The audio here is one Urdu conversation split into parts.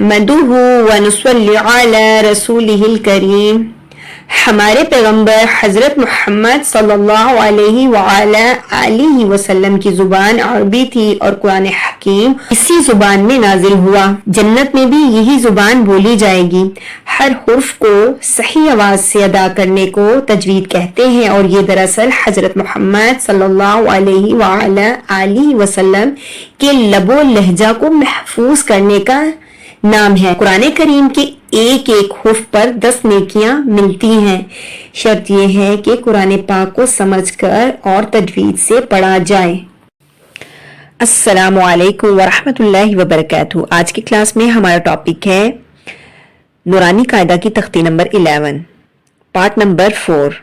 نحمدہ ونصلی علی رسولہ الکریم۔ ہمارے پیغمبر حضرت محمد صلی اللہ علیہ وآلہ آلہ وسلم کی زبان عربی تھی اور قرآن حکیم اسی زبان میں نازل ہوا۔ جنت میں بھی یہی زبان بولی جائے گی۔ ہر حرف کو صحیح آواز سے ادا کرنے کو تجوید کہتے ہیں، اور یہ دراصل حضرت محمد صلی اللہ علیہ وآلہ آلہ وسلم کے لب و لہجہ کو محفوظ کرنے کا نام ہے۔ قرآن کریم کے ایک ایک حرف پر 10 نیکیاں ملتی ہیں۔ شرط یہ ہے کہ قرآن پاک کو سمجھ کر اور تجوید سے پڑھا جائے۔ السلام علیکم ورحمۃ اللہ وبرکاتہ۔ آج کی کلاس میں ہمارا ٹاپک ہے نورانی قاعدہ کی تختی نمبر 11، پارٹ نمبر 4۔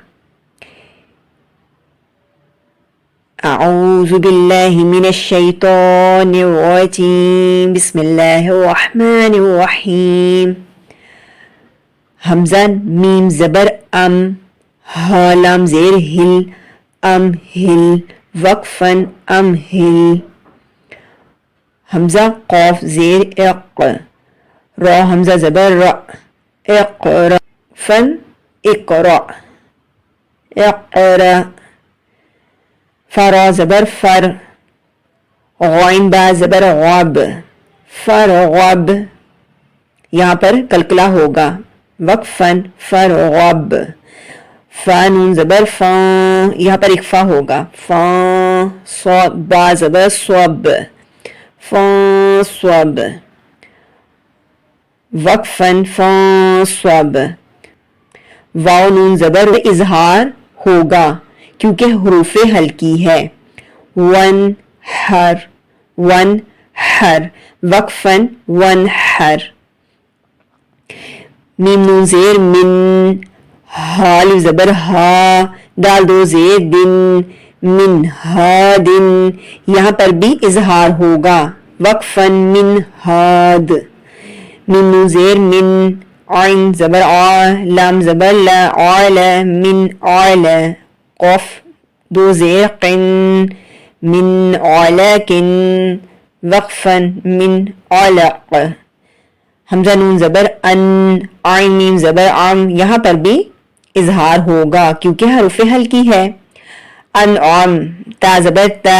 اعوذ باللہ من الشیطان الرجیم، بسم اللہ الرحمن الرحیم۔ حمزہ میم زبر ام، ہا لام زیر ہل، ام ہل، وقفاً ام ہل۔ حمزہ قاف زیر اق، را حمزہ زبر را، اقرا، فن اقرا، اقرا۔ فرا زبر فر، غائن با زبر غاب، فرغب۔ یہاں پر کلکلا ہوگا، وقفاً فرغب۔ فا نون زبر فان، یہاں پر اخفا ہوگا، فان۔ صاد با زبر صوب، فان صوب، وقفاً فان صوب۔ واو نون زبر اظہار ہوگا کیونکہ حروف ہلکی ہے، ون ہر، ون ہر، وقفاً ون ہر۔ میم نون زیر من، حال زبر ہا، دال دو زیر دن، من ہا دن۔ یہاں پر بھی اظہار ہوگا، وقفاً من ہاد۔ میم نون زیر من، عین زبر آ، لام زبر لا، عالا، من عالا۔ قف دو زیر قن، من علاقن، وقفاً من علق۔ حمزہ نون زبر ان، عین میم زبر عم، یہاں پر بھی اظہار ہوگا کیونکہ حروف ہلکی ہے، انعم، تا زبر تا،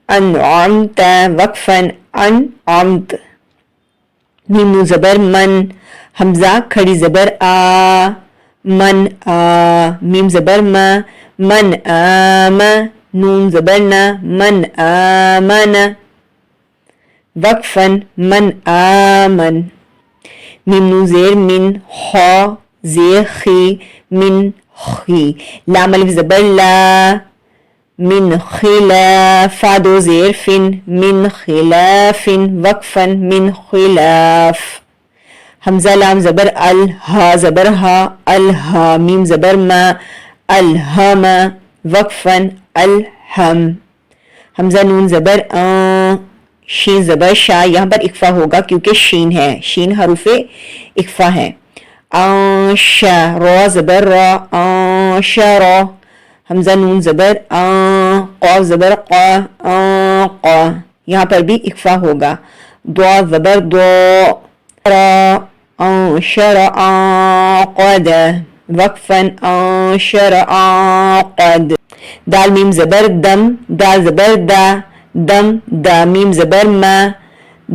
انعمت، وقفاً انعمت۔ میم نون زبر من، حمزہ کھڑی زبر آ، من آ، میم زبر ما، من آم، نون زبر نا، من آمن، وقفاً من آمن۔ میم نون زیر من، خا زیر خی، من خی۔ لام الف زبر لا، من خلاف۔ فا دو زیر فن، من خلاف، وقفاً من خلاف۔ حمزہ لام زبر ال، ہا زبر ہا، الہا، میم زبر ما، الہم، وقفاً الہم۔ حمزہ نون زبر آن، شین زبر شا، یہاں پر اخفا ہوگا کیونکہ شین ہے، شین حروف اخفا ہے۔ آنشا، را زبر را، آنشرا۔ حمزہ نون زبر آن، قاف زبر قا، آنقا، یہاں پر بھی اخفا ہوگا۔ دعا زبر دو، را انشر عقد، وقفاً انشر عقد۔ دال میم زبر دم، دال زبر دا، دم دا، میم زبر ما،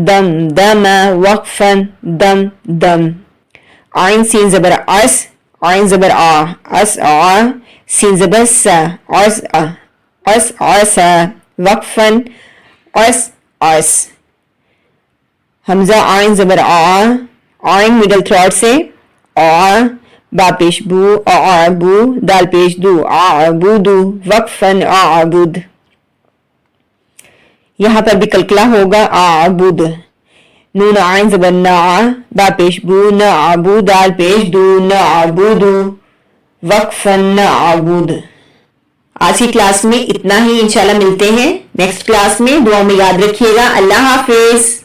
دم دم، وقفاً دم دم۔ عین سین زبر عس، عین زبر آ، عس آ، سین زبر سا، عس آ، عس عسا، وقفاً عس عس۔ حمزہ عین زبر آ، عین مڈل تھروٹ سے آ، با پیش بو، اعبو، دال پیش دو، اعبدو، وقفاً اعبد۔ یہاں پر بھی کلکلا ہوگا، اعبد۔ نون عین زبر نا، با پیش بو، نعبو، دال پیش دو، نعبدو، وقفاً نعبد۔ آج کی کلاس میں اتنا ہی، انشاءاللہ ملتے ہیں نیکسٹ کلاس میں۔ دعا میں یاد رکھیے گا۔ اللہ حافظ۔